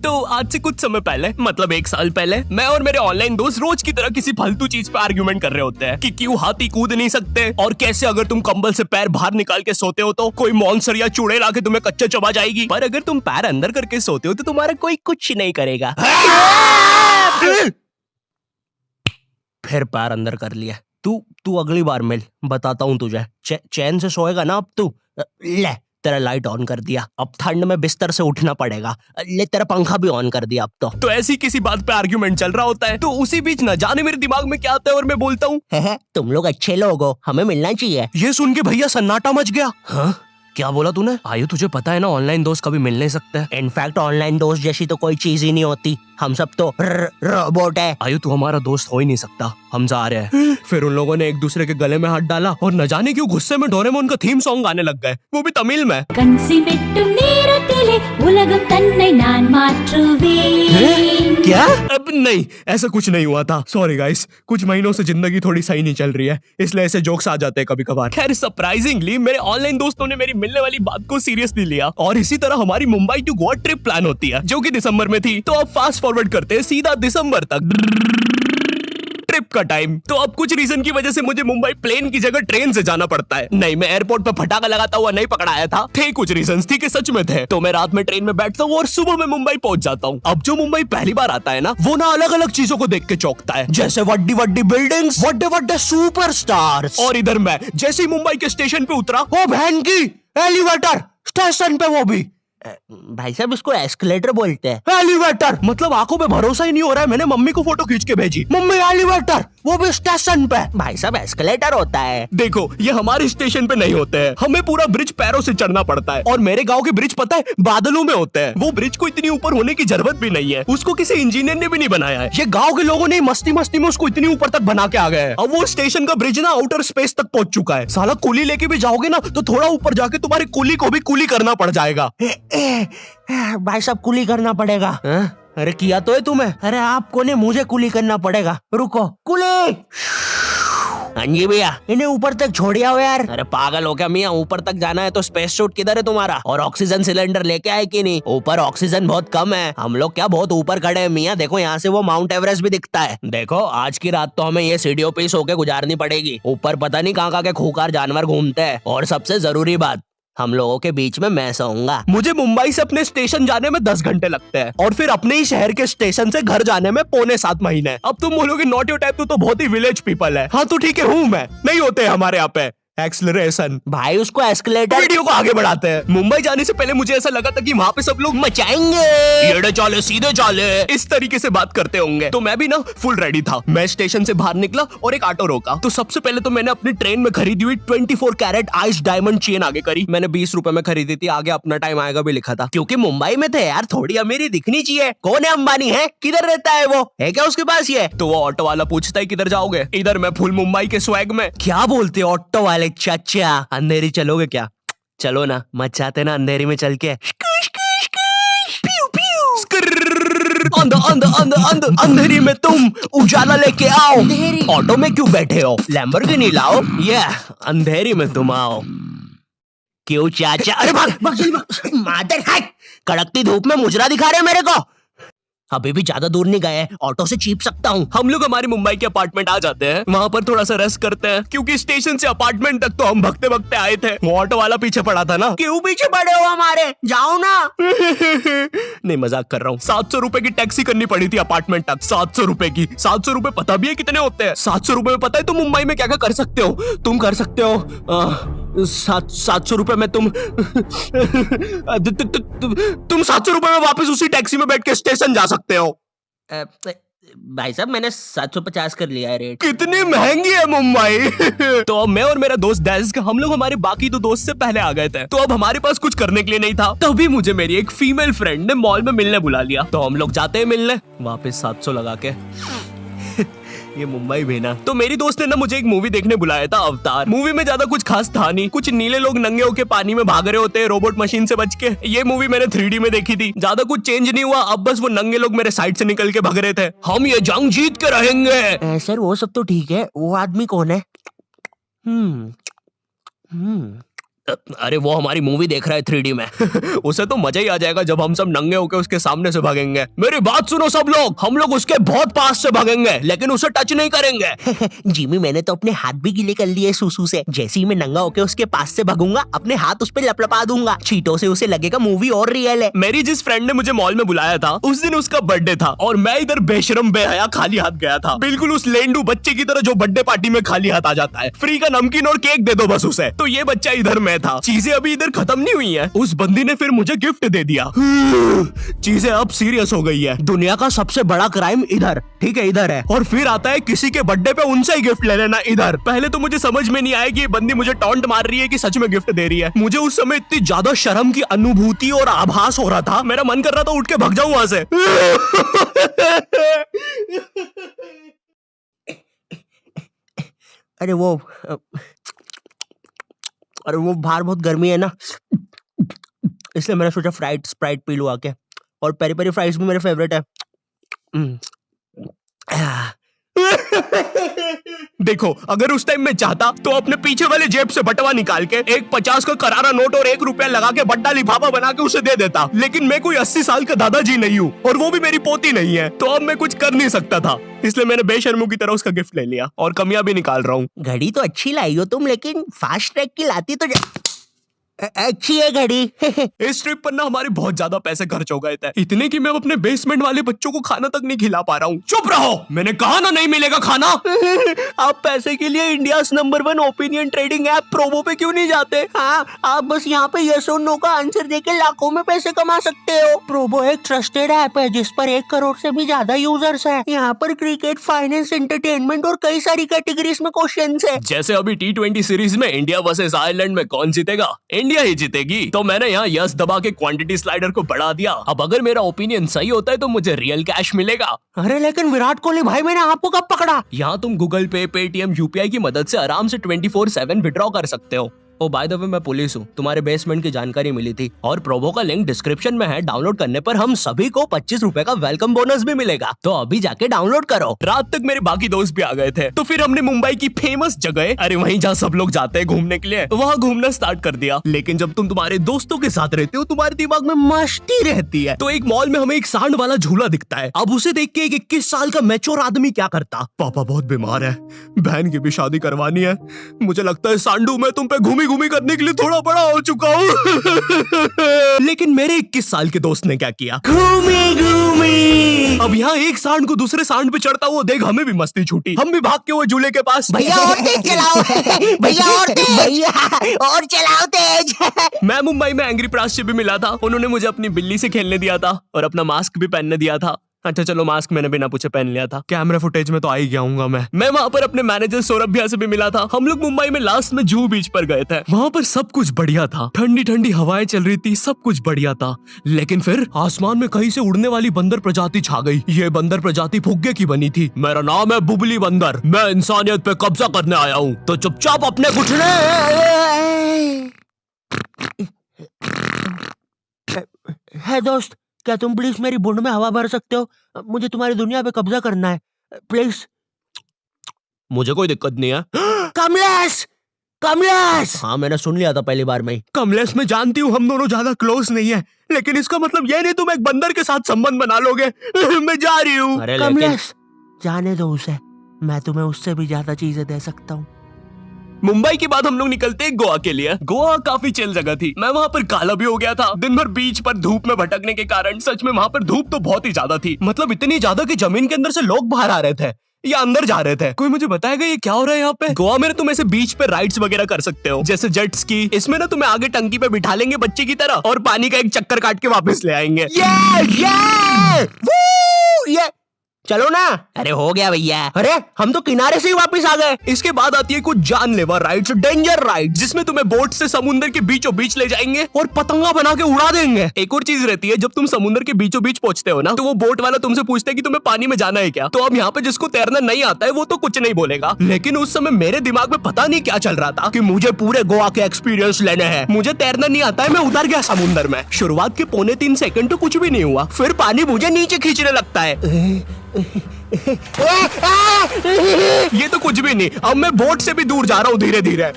तो आज से कुछ समय पहले, मतलब 1 साल पहले, मैं और मेरे ऑनलाइन दोस्त रोज की तरह किसी फालतू चीज पे आर्ग्यूमेंट कर रहे होते हैं कि क्यों हाथी कूद नहीं सकते, और कैसे अगर तुम कंबल से पैर बाहर निकाल के सोते हो तो कोई मॉन्स्टर या चूड़ैल आके तुम्हें कच्चा चबा जाएगी, पर अगर तुम पैर अंदर करके सोते हो तो तुम्हारा कोई कुछ नहीं करेगा। फिर पैर अंदर कर लिया। तू अगली बार मिल, बताता हूँ तुझे। चैन से सोएगा ना अब तू। ले तेरा लाइट ऑन कर दिया, अब ठंड में बिस्तर से उठना पड़ेगा। ले तेरा पंखा भी ऑन कर दिया अब तो ऐसी किसी बात पे आर्ग्यूमेंट चल रहा होता है, तो उसी बीच न जाने मेरे दिमाग में क्या आता है और मैं बोलता हूँ, तुम लोग अच्छे लोग हो, हमें मिलना चाहिए। ये सुन के भैया सन्नाटा मच गया। हाँ क्या बोला तूने? आयु तुझे पता है ना ऑनलाइन दोस्त कभी मिल नहीं सकते। इनफैक्ट ऑनलाइन दोस्त जैसी तो कोई चीज ही नहीं होती, हम सब तो रोबोट है। आयु तू हमारा दोस्त हो ही नहीं सकता, हम जा रहे हैं। फिर उन लोगों ने एक दूसरे के गले में हाथ डाला और न जाने क्यों गुस्से में डोरेमोन का थीम सॉन्ग गाने लग गए, वो भी तमिल में। क्या? अब नहीं, ऐसा कुछ नहीं हुआ था। सॉरी गाइस, कुछ महीनों से जिंदगी थोड़ी सही नहीं चल रही है, इसलिए ऐसे जोक्स आ जाते हैं कभी कभार। खैर सरप्राइजिंगली मेरे ऑनलाइन दोस्तों ने मेरी मिलने वाली बात को सीरियसली लिया और इसी तरह हमारी Mumbai to Goa trip plan होती है, जो कि दिसंबर में थी। तो अब फास्ट फॉरवर्ड करते हैं सीधा दिसंबर तक ट्रिप का टाइम। तो अब कुछ रीजन की वजह से मुझे मुंबई प्लेन की जगह ट्रेन से जाना पड़ता है। नहीं, मैं एयरपोर्ट पर फटाका लगाता हुआ नहीं पकड़ाया था, थे कुछ रीजंस, थी कि सच में थे। तो मैं रात में ट्रेन में बैठता हूँ और सुबह में मुंबई पहुंच जाता हूँ। अब जो मुंबई पहली बार आता है ना, वो ना अलग अलग चीजों को देख के चौंकता है, जैसे वड्डी वड्डी बिल्डिंग्स, वड्डे वड्डे सुपरस्टार्स। और इधर मैं जैसे ही मुंबई के स्टेशन पे उतरा, ओ बहन की एलिवेटर स्टेशन पे, वो भी भाई साहब इसको एस्केलेटर बोलते हैं। एलिवेटर मतलब आंखों पे भरोसा ही नहीं हो रहा है। मैंने मम्मी को फोटो खींच के भेजी, मम्मी एलिवेटर, वो भी स्टेशन पे। भाई साहब एस्केलेटर होता है। देखो ये हमारे स्टेशन पे नहीं होते हैं, हमें पूरा ब्रिज पैरों से चढ़ना पड़ता है। और मेरे गांव के ब्रिज पता है बादलों में होते हैं। वो ब्रिज को इतनी ऊपर होने की जरूरत भी नहीं है, उसको किसी इंजीनियर ने भी नहीं बनाया है। ये गाँव के लोगों ने मस्ती मस्ती में उसको इतनी ऊपर तक बना के आ गए हैं। अब वो स्टेशन का ब्रिज ना आउटर स्पेस तक पहुंच चुका है। साला कुली लेके भी जाओगे ना तो थोड़ा ऊपर जाके तुम्हारी कुली को भी कुली करना पड़ जाएगा। भाई साहब कुली करना पड़ेगा। अरे किया तो है तुम्हें। अरे आपको नहीं, मुझे कुली करना पड़ेगा। रुको, कुली। हाँ जी भैया, इन्हें ऊपर तक छोड़िया हो यार। अरे पागल हो क्या मियाँ, ऊपर तक जाना है तो स्पेस सूट किधर है तुम्हारा? और ऑक्सीजन सिलेंडर लेके आए कि नहीं? ऊपर ऑक्सीजन बहुत कम है, हम लोग क्या बहुत ऊपर खड़े हैं मियाँ। देखो यहाँ से वो माउंट एवरेस्ट भी दिखता है। देखो आज की रात तो हमें ये सीढ़ियों पे सो के गुजारनी पड़ेगी। ऊपर पता नहीं कहाँ के खूंखार जानवर घूमते हैं। और सबसे जरूरी बात, हम लोगों के बीच में मैं सोऊंगा। मुझे मुंबई से अपने स्टेशन जाने में 10 घंटे लगते हैं और फिर अपने ही शहर के स्टेशन से घर जाने में 6.25 महीने। अब तुम बोलोगे नॉट योर टाइप, तो बहुत ही विलेज पीपल है। हाँ तो ठीक है, हूँ मैं, नहीं होते हमारे यहाँ पे एक्सलरेशन। भाई उसको एस्केलेटर। वीडियो को आगे बढ़ाते हैं। मुंबई जाने से पहले मुझे ऐसा लगा था कि वहाँ पे सब लोग मचाएंगे, येड़े चाले सीधे चाले, इस तरीके से बात करते होंगे। तो मैं भी ना फुल रेडी था। मैं स्टेशन से बाहर निकला और एक ऑटो रोका। तो सबसे पहले तो मैंने अपनी ट्रेन में खरीदी हुई 24 कैरेट आइस डायमंड चेन आगे करी। मैंने 20 रुपए में खरीदी थी, आगे अपना टाइम आएगा भी लिखा था, क्योंकि मुंबई में थे यार, थोड़ी अमीरी दिखनी चाहिए। कौन है अंबानी है, किधर रहता है वो, है क्या उसके पास ये? तो वो ऑटो वाला पूछता है किधर जाओगे? इधर मैं फुल मुंबई के स्वैग में। क्या बोलते ऑटो वाले? चाचा अंधेरी चलोगे क्या? चलो ना, मचाते ना अंधेरी में चल के। अंधेरी में तुम उजाला लेके आओ। ऑटो में क्यों बैठे हो? लैम्बोर्गिनी लाओ। ये अंधेरी में तुम आओ। क्यों चाचा? अरे भाग मादर है, कड़कती धूप में मुजरा दिखा रहे मेरे को। अभी भी ज्यादा दूर नहीं गए, ऑटो से चीप सकता हूँ। हम लोग हमारे मुंबई के अपार्टमेंट आ जाते हैं, वहाँ पर थोड़ा सा रेस्ट करते हैं, क्योंकि स्टेशन से अपार्टमेंट तक तो हम भगते भगते आए थे। वो ऑटो वाला पीछे पड़ा था ना। क्यों पीछे पड़े हो हमारे? जाओ ना। नहीं मजाक कर रहा हूँ। 700 रुपए की टैक्सी करनी पड़ी थी अपार्टमेंट तक। 700 रुपए की। 700 रुपए पता भी है कितने होते हैं? 700 रुपए में पता है तुम मुंबई में क्या क्या कर सकते हो? तुम कर सकते हो 700 रुपए में तुम 700 रुपए में वापस उसी टैक्सी में बैठ के स्टेशन जा सकते हो। भाई साहब मैंने 750 कर लिया है रेट। कितनी महंगी है मुंबई। तो अब मैं और मेरा दोस्त डेस्क, हम लोग हमारे बाकी दो दोस्त से पहले आ गए थे। तो अब हमारे पास कुछ करने के लिए नहीं था, तभी मुझे मेरी एक फीमेल फ्रेंड ने मॉल में मिलने बुला लिया। तो हम लोग जाते हैं मिलने, वापस 700 लगा के। ये मुंबई भी ना। तो मेरी दोस्त ने ना मुझे एक मूवी देखने बुलाया था, अवतार। मूवी में ज्यादा कुछ खास था नहीं, कुछ नीले लोग नंगे होके पानी में भाग रहे होते हैं रोबोट मशीन से बच के। ये मूवी मैंने 3D में देखी थी, ज्यादा कुछ चेंज नहीं हुआ। अब बस वो नंगे लोग मेरे साइड से निकल के भाग रहे थे। हम ये जंग जीत के रहेंगे। सर वो सब तो ठीक है, वो आदमी कौन है? अरे वो हमारी मूवी देख रहा है 3D में। उसे तो मजा ही आ जाएगा जब हम सब नंगे होकर उसके सामने से भागेंगे। मेरी बात सुनो सब लोग, हम लोग उसके बहुत पास से भागेंगे लेकिन उसे टच नहीं करेंगे। जिमी मैंने तो अपने हाथ भी गीले कर लिए सुसु से। जैसे ही मैं नंगा होके उसके पास से भागूंगा अपने हाथ उस पे लपलपा दूंगा। चीटों से उसे लगेगा मूवी और रियल है। मेरी जिस फ्रेंड ने मुझे मॉल में बुलाया था उस दिन उसका बर्थडे था और मैं इधर बेशरम बेहया खाली हाथ गया था, बिल्कुल उस लेंडू बच्चे की तरह जो बर्थडे पार्टी में खाली हाथ आ जाता है। फ्री का नमकीन और केक दे दो बस उसे। तो ये बच्चा इधर मैं था। चीजें अभी इधर खत्म नहीं हुई है, उस बंदी ने फिर मुझे गिफ्ट दे दिया। चीजें अब सीरियस हो गई है। दुनिया का सबसे बड़ा क्राइम इधर, ठीक है इधर है, और फिर आता है किसी के बर्थडे पे उनसे ही गिफ्ट ले लेना इधर। पहले तो मुझे समझ में नहीं आया कि ये बंदी मुझे टॉन्ट मार रही है कि सच में गिफ्ट दे रही है। मुझे उस समय इतनी ज्यादा शर्म की अनुभूति और आभास हो रहा था, मेरा मन कर रहा था उठ के भाग जाऊं वहां से। अरे वो बाहर बहुत गर्मी है ना, इसलिए मैंने सोचा स्प्राइट पी लूं आके। और पेरी पेरी फ्राइज भी मेरे फेवरेट है। देखो अगर उस टाइम मैं चाहता तो अपने पीछे वाले जेब से बटवा निकाल के एक 50 का करारा नोट और 1 रुपया लगा के बड्डा लिफाफा बना के उसे दे देता, लेकिन मैं कोई 80 साल का दादाजी नहीं हूँ और वो भी मेरी पोती नहीं है, तो अब मैं कुछ कर नहीं सकता था। इसलिए मैंने बेशर्मों की तरह उसका गिफ्ट ले लिया और कमियां भी निकाल रहा हूँ। घड़ी तो अच्छी लाई हो तुम, लेकिन फास्ट ट्रैक की लाती तो अच्छी है घड़ी। इस ट्रिप पर ना हमारे बहुत ज्यादा पैसे खर्च हो गए थे, इतने कि मैं अपने बेसमेंट वाले बच्चों को खाना तक नहीं खिला पा रहा हूँ। चुप रहो, मैंने कहा ना नहीं मिलेगा खाना। आप पैसे के लिए India number 1 opinion trading app Probo पे क्यों नहीं जाते? हाँ, आप बस यहाँ पे यस और नो का आंसर देके लाखों में पैसे कमा सकते हो। प्रोबो एक ट्रस्टेड ऐप है जिस पर 1 करोड़ से भी ज्यादा यूजर्स हैं। यहाँ पर क्रिकेट, फाइनेंस, एंटरटेनमेंट और कई सारी कैटेगरीज में क्वेश्चंस है। जैसे अभी T20 सीरीज में इंडिया वर्सेस आयरलैंड में कौन जीतेगा? इंडिया ही जीतेगी। तो मैंने यहाँ यस दबा के क्वांटिटी स्लाइडर को बढ़ा दिया। अब अगर मेरा ओपिनियन सही होता है तो मुझे रियल कैश मिलेगा। अरे लेकिन विराट कोहली भाई, मैंने आपको कब पकड़ा? यहाँ तुम गूगल पे, पेटीएम, यूपीआई की मदद से आराम से 24/7 विड्रॉ कर सकते हो। ओ बाय द वे मैं पुलिस हूँ, तुम्हारे बेसमेंट की जानकारी मिली थी और प्रोबो का लिंक डिस्क्रिप्शन में है। डाउनलोड करने पर हम सभी को 25 रुपए का वेलकम बोनस भी मिलेगा, तो अभी जाके डाउनलोड करो। रात तक मेरे बाकी दोस्त भी आ गए थे, तो फिर हमने मुंबई की फेमस जगह, अरे वहीं जहाँ सब लोग जाते हैं घूमने के लिए, वहाँ घूमना स्टार्ट कर दिया। लेकिन जब तुम तुम्हारे दोस्तों के साथ रहते हो तुम्हारे दिमाग में मस्ती रहती है। तो एक मॉल में हमें एक सांड वाला झूला दिखता है। अब उसे देख के एक 21 साल का मैच्योर आदमी क्या करता? पापा बहुत बीमार है, बहन की भी शादी करवानी है, मुझे लगता है सांडू मैं तुम पे घूमी घूमी करने के लिए थोड़ा बड़ा हो चुका हूँ। लेकिन मेरे 21 साल के दोस्त ने क्या किया? घूमी घूमी। अब यहाँ एक सांड को दूसरे सांड पे चढ़ता हुआ देख हमें भी मस्ती छूटी। हम भी भाग के वो झूले के पास, भैया और तेज चलाओ, भैया और तेज, भैया और चलाओ तेज। मैं मुंबई में एंग्री प्रास से भी मिला था, उन्होंने मुझे अपनी बिल्ली से खेलने दिया था और अपना मास्क भी पहनने दिया था। अच्छा चलो मास्क मैंने बिना पूछे पहन लिया था, कैमरा फुटेज में तो आ ही गया हूँ मैं वहाँ पर अपने मैनेजर सौरभ भैया से भी मिला था। हम लोग मुंबई में लास्ट में जुहू बीच पर गए थे। वहाँ पर सब कुछ बढ़िया था, ठंडी ठंडी हवाएं चल रही थी, सब कुछ बढ़िया था। लेकिन फिर आसमान में कहीं से उड़ने वाली बंदर प्रजाति छा गई। ये बंदर प्रजाति फुग्गे की बनी थी। मेरा नाम है बुबली बंदर, मैं इंसानियत पे कब्जा करने आया हूँ, तो चुपचाप अपने घुटने। है दोस्त, क्या तुम प्लीज मेरी बूंद में हवा भर सकते हो? मुझे तुम्हारी दुनिया पे कब्जा करना है प्लीज। मुझे कोई दिक्कत नहीं है। कमलेश, कमलेश। हाँ मैंने सुन लिया था पहली बार में ही। कमलेश मैं जानती हूँ हम दोनों ज्यादा क्लोज नहीं है, लेकिन इसका मतलब ये नहीं तुम एक बंदर के साथ संबंध बना लोगे। मैं जा रही हूँ। कमलेश जाने दो उसे, मैं तुम्हें उससे भी ज्यादा चीजें दे सकता हूँ। मुंबई के बाद हम लोग निकलते गोवा के लिए। गोवा काफी चिल जगह थी, मैं वहाँ पर काला भी हो गया था। दिन भर बीच पर धूप में भटकने के कारण सच में वहाँ पर धूप तो बहुत ही ज्यादा थी, मतलब इतनी ज्यादा कि जमीन के अंदर से लोग बाहर आ रहे थे या अंदर जा रहे थे। कोई मुझे बताएगा ये क्या हो रहा है यहाँ पे? गोवा में तुम ऐसे बीच पे राइड्स वगैरह कर सकते हो, जैसे जेट स्की। इसमें ना तुम्हें आगे टंकी पे बिठा लेंगे बच्चे की तरह और पानी का एक चक्कर काट के वापस ले आएंगे। ये चलो ना। अरे हो गया भैया, अरे हम तो किनारे से ही वापस आ गए। इसके बाद आती है कुछ जानलेवा राइड्स, डेंजर राइड, जिसमें तुम्हें बोट से समुद्र के बीचों बीच ले जाएंगे और पतंगा बना के उड़ा देंगे। एक और चीज रहती है, जब तुम समुद्र के बीचों बीच पहुंचते हो ना, तो वो बोट वाला तुमसे पूछता है कि तुम्हें पानी में जाना है क्या। तो अब यहाँ पे जिसको तैरना नहीं आता है वो तो कुछ नहीं बोलेगा, लेकिन उस समय मेरे दिमाग में पता नहीं क्या चल रहा था कि मुझे पूरे गोवा के एक्सपीरियंस लेने हैं। मुझे तैरना नहीं आता है, मैं उतर गया समुद्र में। शुरुआत के 3.25 सेकंड तो कुछ भी नहीं हुआ, फिर पानी मुझे नीचे खींचने लगता है। ये तो कुछ भी नहीं, अब मैं बोट से भी दूर जा रहा हूँ धीरे धीरे।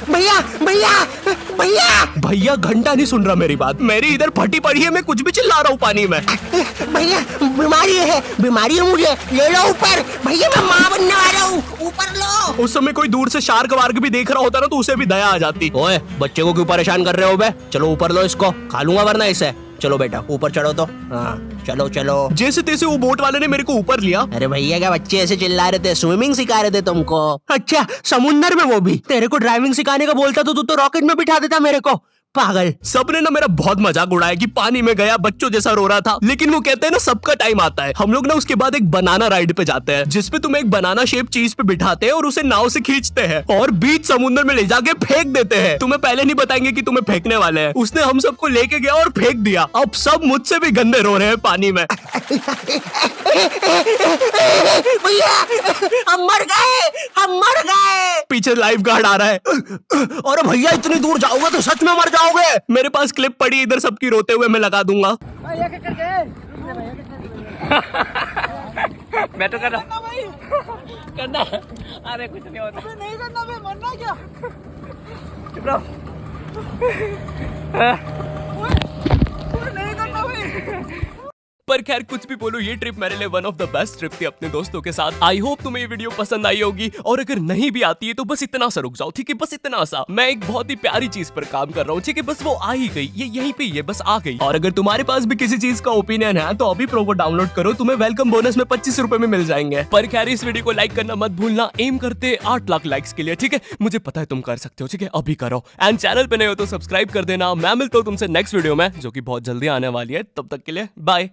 भैया भैया भैया भैया घंटा नहीं सुन रहा मेरी बात, मेरी इधर फटी पड़ी है, मैं कुछ भी चिल्ला रहा हूँ पानी में। भैया बीमारी है मुझे, ले लो ऊपर। भैया मैं माँ बनने वाला हूँ, ऊपर लो। उस समय कोई दूर से शार्क वार्क भी देख रहा होता ना तो उसे भी दया आ जाती। ओए बच्चे को क्यों परेशान कर रहे हो बे? चलो ऊपर लो इसको, खा लूंगा वरना इसे। चलो बेटा ऊपर चढ़ो तो। हाँ चलो चलो। जैसे तैसे वो बोट वाले ने मेरे को ऊपर लिया। अरे भैया क्या बच्चे ऐसे चिल्ला रहे थे? स्विमिंग सिखा रहे थे तुमको? अच्छा समुंदर में वो भी? तेरे को ड्राइविंग सिखाने का बोलता तो तू तो रॉकेट में बिठा देता मेरे को, पागल। सबने ना मेरा बहुत मजाक उड़ाया कि पानी में गया बच्चों जैसा रो रहा था, लेकिन वो कहते हैं ना सबका टाइम आता है। हम लोग ना उसके बाद एक बनाना राइड पे जाते हैं जिसपे तुम्हें एक बनाना शेप चीज पे बिठाते हैं और उसे नाव से खींचते हैं और बीच समुद्र में ले जाके फेंक देते हैं। तुम्हें पहले नहीं बताएंगे कि तुम्हें फेंकने वाले हैं। उसने हम सबको लेके गया और फेंक दिया। अब सब मुझसे भी गंदे रो रहे हैं पानी में। भैया हम मर गए। पीछे लाइफ गार्ड आ रहा है। अरे भैया इतनी दूर जाओगे तो सच में मर जाओगे। मेरे पास क्लिप पड़ी इधर सबकी रोते हुए, मैं लगा दूंगा। मैं तो करना करना। अरे कुछ नहीं होता, नहीं करना भाई, मरना क्या? चुप रहो। नहीं करना भाई। पर खैर कुछ भी बोलो, ये ट्रिप मेरे लिए one of the best trip थी अपने दोस्तों के साथ। आई होप तुम्हें ये वीडियो पसंद आई होगी, और अगर नहीं भी आती है तो बस इतना सा रुक जाओ, ठीक है? बस इतना सा। मैं एक बहुत ही प्यारी चीज पर काम कर रहा हूँ, ठीक है? बस वो आ ही गई, ये यहीं पे ये बस आ गई। और अगर तुम्हारे पास भी किसी चीज का ओपिनियन है तो अभी प्रोबो डाउनलोड करो, तुम्हें वेलकम बोनस में 25 रुपए में मिल जाएंगे। पर खैर इस वीडियो को लाइक करना मत भूलना, एम करते 8 लाख लाइक्स के लिए, ठीक है? मुझे पता है तुम कर सकते हो, ठीक है? अभी करो। एंड चैनल पे नए हो तो सब्सक्राइब कर देना। मैं मिलता हूँ तुमसे नेक्स्ट वीडियो में जो कि बहुत जल्दी आने वाली है। तब तक के लिए बाय।